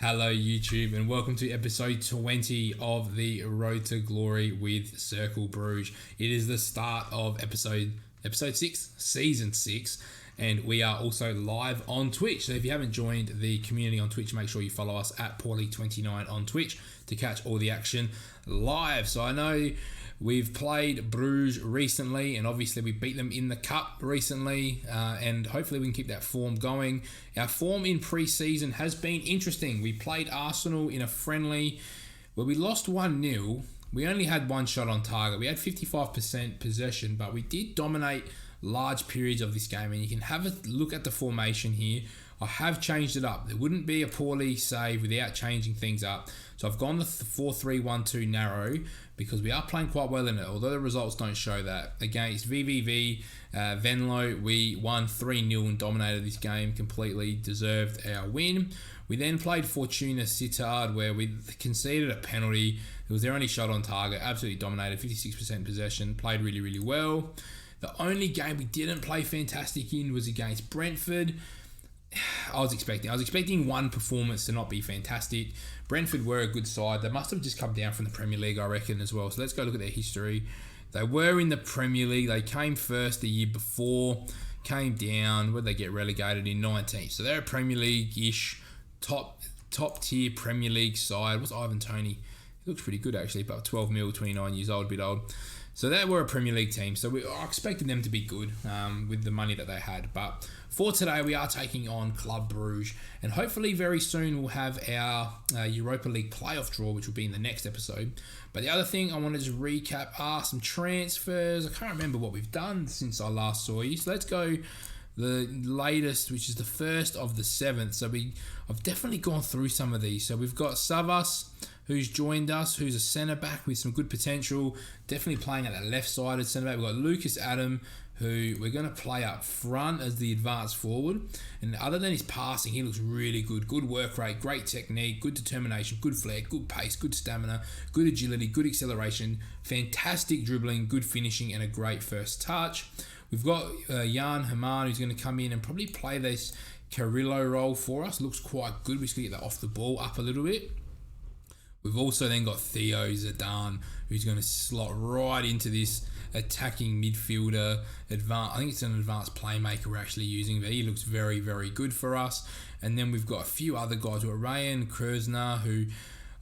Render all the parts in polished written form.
Hello YouTube and welcome to episode 20 of the Road to Glory with Cercle Brugge. It is the start of episode 6, season 6, and we are also live on Twitch. So if you haven't joined the community on Twitch, make sure you follow us at Paulie29 on Twitch to catch all the action live. So I know we've played Brugge recently, and obviously we beat them in the Cup recently, and hopefully we can keep that form going. Our form in pre-season has been interesting. We played Arsenal in a friendly where we lost 1-0. We only had one shot on target. We had 55% possession, but we did dominate large periods of this game, and you can have a look at the formation here. I have changed it up. There wouldn't be a poorly save without changing things up. So I've gone the 4-3-1-2 narrow because we are playing quite well in it, although the results don't show that. Against VVV, Venlo, we won 3-0 and dominated this game, completely deserved our win. We then played Fortuna Sittard, where we conceded a penalty. It was their only shot on target, absolutely dominated, 56% possession, played really, really well. The only game we didn't play fantastic in was against Brentford. I was expecting one performance to not be fantastic. Brentford were a good side. They must have just come down from the Premier League, I reckon, as well. So let's go look at their history. They were in the Premier League. They came first the year before, came down. Where they get relegated in 19th. So they're a Premier League-ish, top tier Premier League side. What's Ivan Toney? He looks pretty good, actually, but 12 mil, 29 years old, a bit old. So they were a Premier League team, so I expected them to be good with the money that they had. But for today, we are taking on Club Brugge, and hopefully very soon we'll have our Europa League playoff draw, which will be in the next episode. But the other thing I wanted to recap are some transfers. I can't remember what we've done since I last saw you, so let's go the latest, which is the 1st of the 7th. So I've definitely gone through some of these. So we've got Savas, who's joined us, who's a centre-back with some good potential, definitely playing at that left-sided centre-back. We've got Lucas Adam, who we're going to play up front as the advanced forward. And other than his passing, he looks really good. Good work rate, great technique, good determination, good flair, good pace, good stamina, good agility, good acceleration, fantastic dribbling, good finishing, and a great first touch. We've got Jan Haman, who's going to come in and probably play this Carrillo role for us. Looks quite good. We're just going to get that off the ball up a little bit. We've also then got Theo Zidane, who's going to slot right into this attacking midfielder. I think it's an advanced playmaker we're actually using, but he looks very, very good for us. And then we've got a few other guys. We've got Ryan Kruzner, who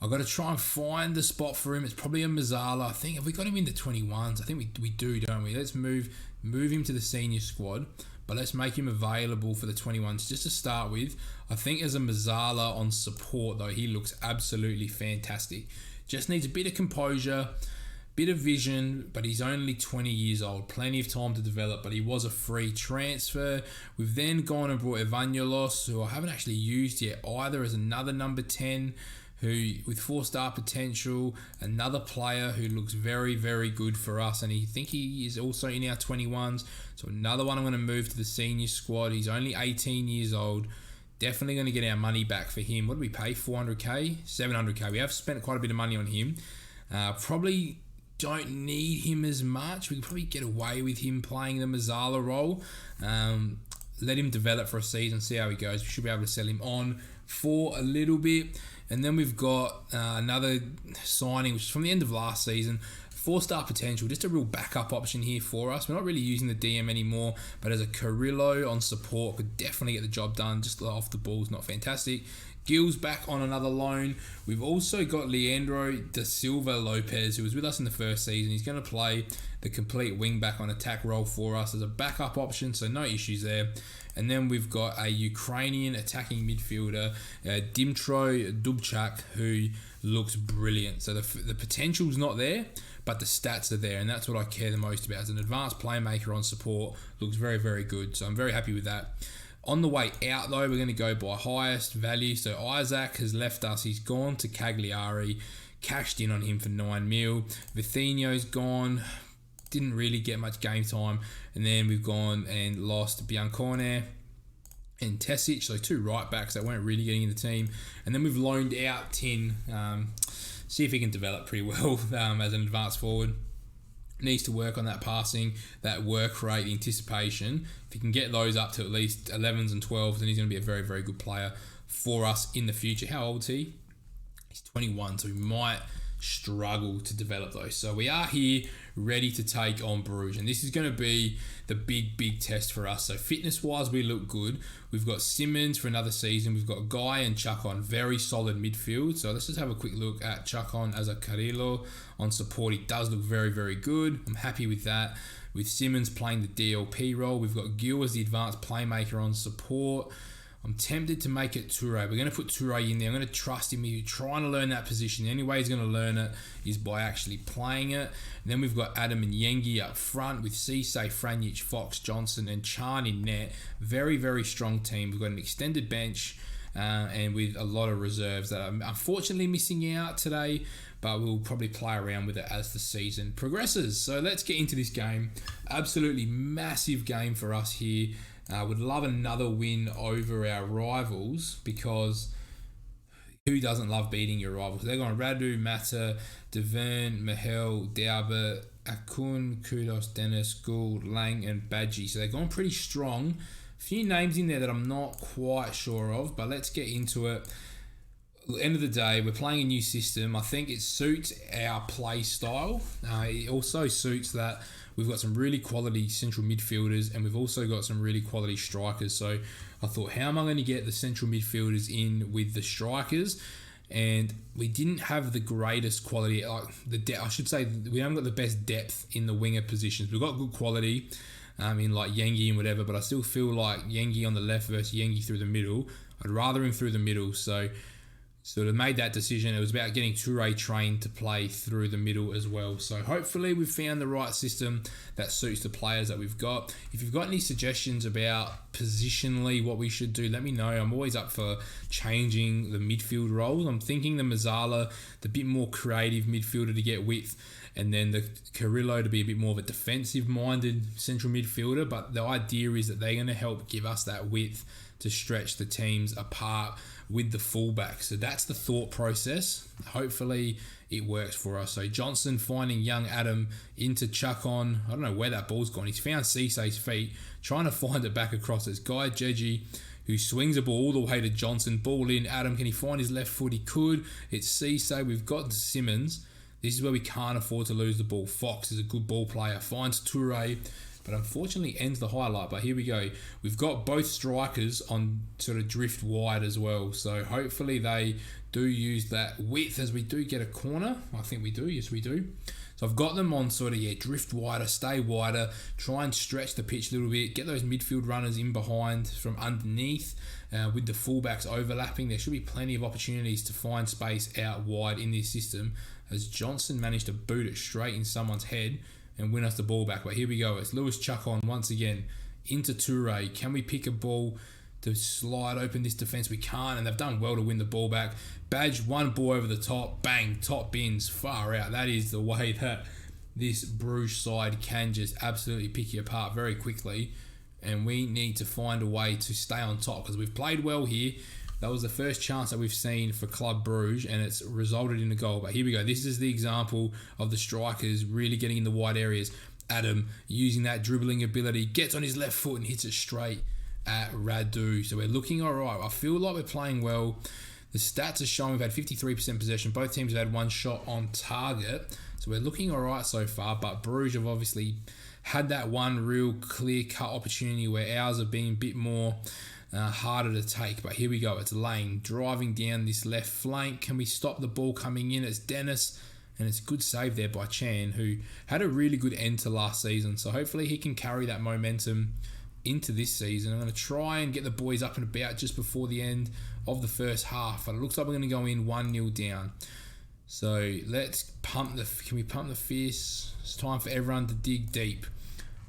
I've got to try and find the spot for him. It's probably a Mazzala. I think, have we got him in the 21s? I think we do, don't we? Let's move him to the senior squad. But let's make him available for the 21s just to start with. I think as a Mazzala on support, though, he looks absolutely fantastic. Just needs a bit of composure, bit of vision, but he's only 20 years old. Plenty of time to develop, but he was a free transfer. We've then gone and brought Evangelos, who I haven't actually used yet either, as another number 10, who with 4-star potential, another player who looks very, very good for us, and I think he is also in our 21s. So another one I'm going to move to the senior squad. He's only 18 years old. Definitely going to get our money back for him. What did we pay? 400k? 700k. We have spent quite a bit of money on him. Probably don't need him as much. We could probably get away with him playing the Mazzala role. Let him develop for a season, see how he goes. We should be able to sell him on for a little bit. And then we've got another signing, which is from the end of last season. 4-star potential, just a real backup option here for us. We're not really using the DM anymore, but as a Carrillo on support, could definitely get the job done. Just off the ball is not fantastic. Gil's back on another loan. We've also got Leandro da Silva Lopez, who was with us in the first season. He's going to play the complete wing back on attack role for us as a backup option, so no issues there. And then we've got a Ukrainian attacking midfielder, Dmytro Dubchak, who looks brilliant. So the potential's not there, but the stats are there, and that's what I care the most about. As an advanced playmaker on support, looks very, very good. So I'm very happy with that. On the way out, though, we're going to go by highest value. So Isaac has left us. He's gone to Cagliari. Cashed in on him for 9 mil. Vitinho's gone. Didn't really get much game time. And then we've gone and lost Bianconeri and Tesic. So 2 right backs that weren't really getting in the team. And then we've loaned out Tin. See if he can develop pretty well as an advanced forward. Needs to work on that passing, that work rate, anticipation. If he can get those up to at least 11s and 12s, then he's going to be a very, very good player for us in the future. How old is he? He's 21, so we might struggle to develop those. So we are here ready to take on Brugge, and this is going to be the big test for us. So fitness wise, we look good. We've got Simmons for another season. We've got Guy and Chacon, very solid midfield. So let's just have a quick look at Chacon as a Carrillo on support. He does look very good. I'm happy with that. With Simmons playing the DLP role, we've got Gil as the advanced playmaker on support. I'm tempted to make it Toure. We're going to put Toure in there. I'm going to trust him. He's trying to learn that position. The only way he's going to learn it is by actually playing it. And then we've got Adam and Yengi up front with Cisse, Franjic, Fox, Johnson and Chan in net. Very strong team. We've got an extended bench and with a lot of reserves that are unfortunately missing out today, but we'll probably play around with it as the season progresses. So let's get into this game. Absolutely massive game for us here. Would love another win over our rivals, because who doesn't love beating your rivals? They're going Radu, Mata, Devern, Mahel, Daubert, Akun, Kudos, Dennis, Gould, Lang and Badgie. So they're going pretty strong. A few names in there that I'm not quite sure of, but let's get into it. At the end of the day, we're playing a new system. I think it suits our play style. It also suits that we've got some really quality central midfielders, and we've also got some really quality strikers. So I thought, how am I going to get the central midfielders in with the strikers? And we didn't have the greatest quality. I should say we haven't got the best depth in the winger positions. We've got good quality in like Yengi and whatever, but I still feel like Yengi on the left versus Yengi through the middle. I'd rather him through the middle. So sort of made that decision. It was about getting Toure trained to play through the middle as well. So hopefully we've found the right system that suits the players that we've got. If you've got any suggestions about positionally what we should do, let me know. I'm always up for changing the midfield roles. I'm thinking the Mazzala, the bit more creative midfielder to get width, and then the Carrillo to be a bit more of a defensive-minded central midfielder. But the idea is that they're going to help give us that width to stretch the teams apart with the fullback. So that's the thought process. Hopefully it works for us. So Johnson finding young Adam into Chacon. I don't know where that ball's gone. He's found Cisse's feet, trying to find it back across. It's Guy Jeji who swings the ball all the way to Johnson. Ball in. Adam, can he find his left foot? He could. It's Cisse. We've got Simmons. This is where we can't afford to lose the ball. Fox is a good ball player. Finds Toure, but unfortunately ends the highlight. But here we go. We've got both strikers on sort of drift wide as well. So hopefully they do use that width as we do get a corner. I think we do. Yes, we do. So I've got them on sort of, drift wider, stay wider, try and stretch the pitch a little bit, get those midfield runners in behind from underneath with the fullbacks overlapping. There should be plenty of opportunities to find space out wide in this system, as Johnson managed to boot it straight in someone's head and win us the ball back. But here we go. It's Lewis Chacon once again into Toure. Can we pick a ball to slide open this defence? We can't, and they've done well to win the ball back. Badge, one ball over the top, bang, top bins, far out. That is the way that this Bruges side can just absolutely pick you apart very quickly, and we need to find a way to stay on top, because we've played well here. That was the first chance that we've seen for Club Brugge, and it's resulted in a goal. But here we go. This is the example of the strikers really getting in the wide areas. Adam using that dribbling ability, gets on his left foot and hits it straight at Radu. So we're looking all right. I feel like we're playing well. The stats are showing we've had 53% possession. Both teams have had one shot on target. So we're looking all right so far. But Bruges have obviously had that one real clear-cut opportunity where ours have been a bit more harder to take. But here we go. It's Lane driving down this left flank. Can we stop the ball coming in? It's Dennis. And it's a good save there by Chan, who had a really good end to last season. So hopefully he can carry that momentum into this season. I'm going to try and get the boys up and about just before the end of the first half. But it looks like we're going to go in 1-0 down. So let's can we pump the fist? It's time for everyone to dig deep.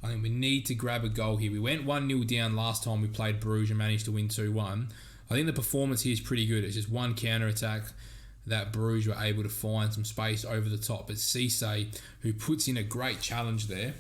I think we need to grab a goal here. We went 1-0 down last time we played Bruges and managed to win 2-1. I think the performance here is pretty good. It's just one counter-attack that Bruges were able to find some space over the top. But Cisse, who puts in a great challenge there.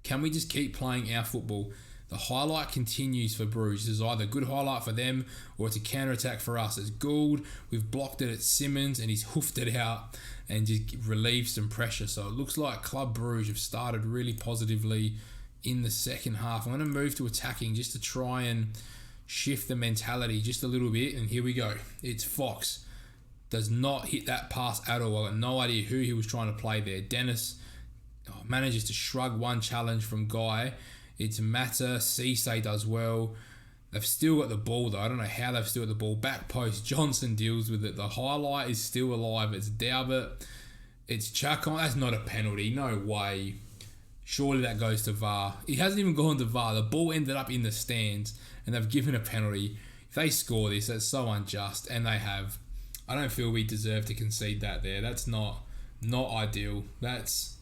Can we just keep playing our football? The highlight continues for Bruges. This is either a good highlight for them or it's a counter-attack for us. It's Gould. We've blocked it at Simmons and he's hoofed it out and just relieved some pressure. So it looks like Club Brugge have started really positively in the second half. I'm going to move to attacking just to try and shift the mentality just a little bit. And here we go. It's Fox. Does not hit that pass at all. I got no idea who he was trying to play there. Dennis manages to shrug one challenge from Guy. It's Mata. Cisse does well. They've still got the ball though. I don't know how they've still got the ball. Back post. Johnson deals with it. The highlight is still alive. It's Daubert. It's Chacon. That's not a penalty. No way. Surely that goes to VAR. It hasn't even gone to VAR. The ball ended up in the stands and they've given a penalty. If they score this, that's so unjust. And they have. I don't feel we deserve to concede that there. That's not ideal. That's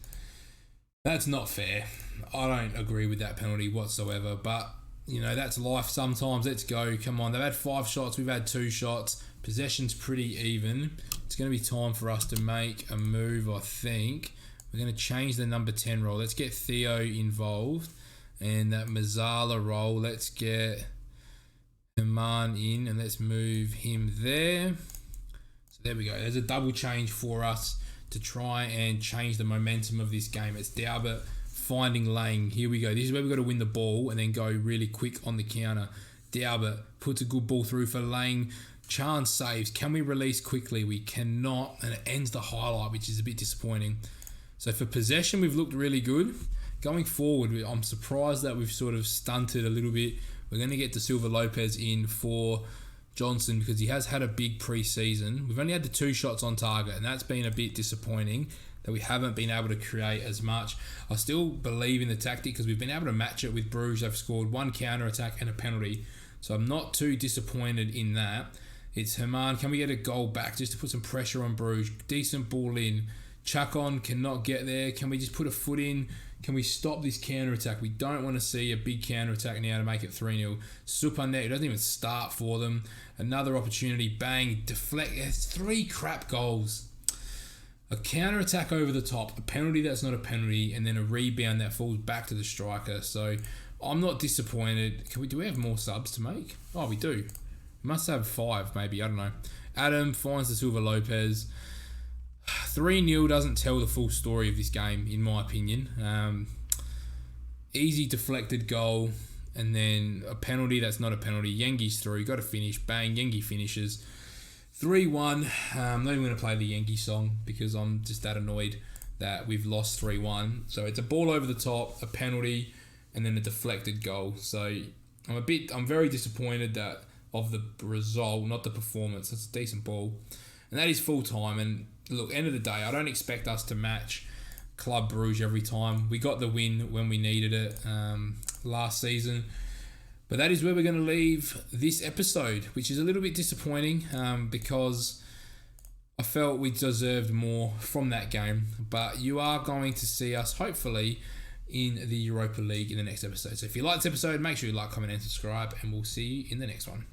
not fair. I don't agree with that penalty whatsoever. But, that's life sometimes. Let's go. Come on. They've had 5 shots. We've had 2 shots. Possession's pretty even. It's going to be time for us to make a move, I think. We're going to change the number 10 role. Let's get Theo involved. And that Mazzala role, let's get Herman in. And let's move him there. So there we go. There's a double change for us to try and change the momentum of this game. It's Daubert finding Lang. Here we go. This is where we've got to win the ball and then go really quick on the counter. Daubert puts a good ball through for Lang. Chance saves. Can we release quickly? We cannot. And it ends the highlight, which is a bit disappointing. So for possession, we've looked really good. Going forward, I'm surprised that we've sort of stunted a little bit. We're going to get De Silva Lopez in for Johnson because he has had a big pre-season. We've only had the 2 shots on target, and that's been a bit disappointing that we haven't been able to create as much. I still believe in the tactic because we've been able to match it with Brugge. They've scored 1 counter-attack and a penalty. So I'm not too disappointed in that. It's Herman. Can we get a goal back just to put some pressure on Brugge? Decent ball in. Chacon cannot get there. Can we just put a foot in? Can we stop this counter-attack? We don't want to see a big counter-attack now to make it 3-0. Supanet, who doesn't even start for them. Another opportunity. Bang. Deflect. It's 3 crap goals. A counter-attack over the top. A penalty that's not a penalty. And then a rebound that falls back to the striker. So I'm not disappointed. Do we have more subs to make? Oh, we do. We must have 5 maybe. I don't know. Adam finds De Silva Lopez. 3-0 doesn't tell the full story of this game, in my opinion. Easy deflected goal, and then a penalty that's not a penalty. Yengi's through, got to finish. Bang, Yengi finishes. 3-1. I'm not even going to play the Yengi song because I'm just that annoyed that we've lost 3-1. So it's a ball over the top, a penalty, and then a deflected goal. So I'm very disappointed that of the result, not the performance. It's a decent ball. And that is full time. And look, end of the day, I don't expect us to match Club Brugge every time. We got the win when we needed it last season. But that is where we're going to leave this episode, which is a little bit disappointing because I felt we deserved more from that game. But you are going to see us, hopefully, in the Europa League in the next episode. So if you like this episode, make sure you like, comment, and subscribe. And we'll see you in the next one.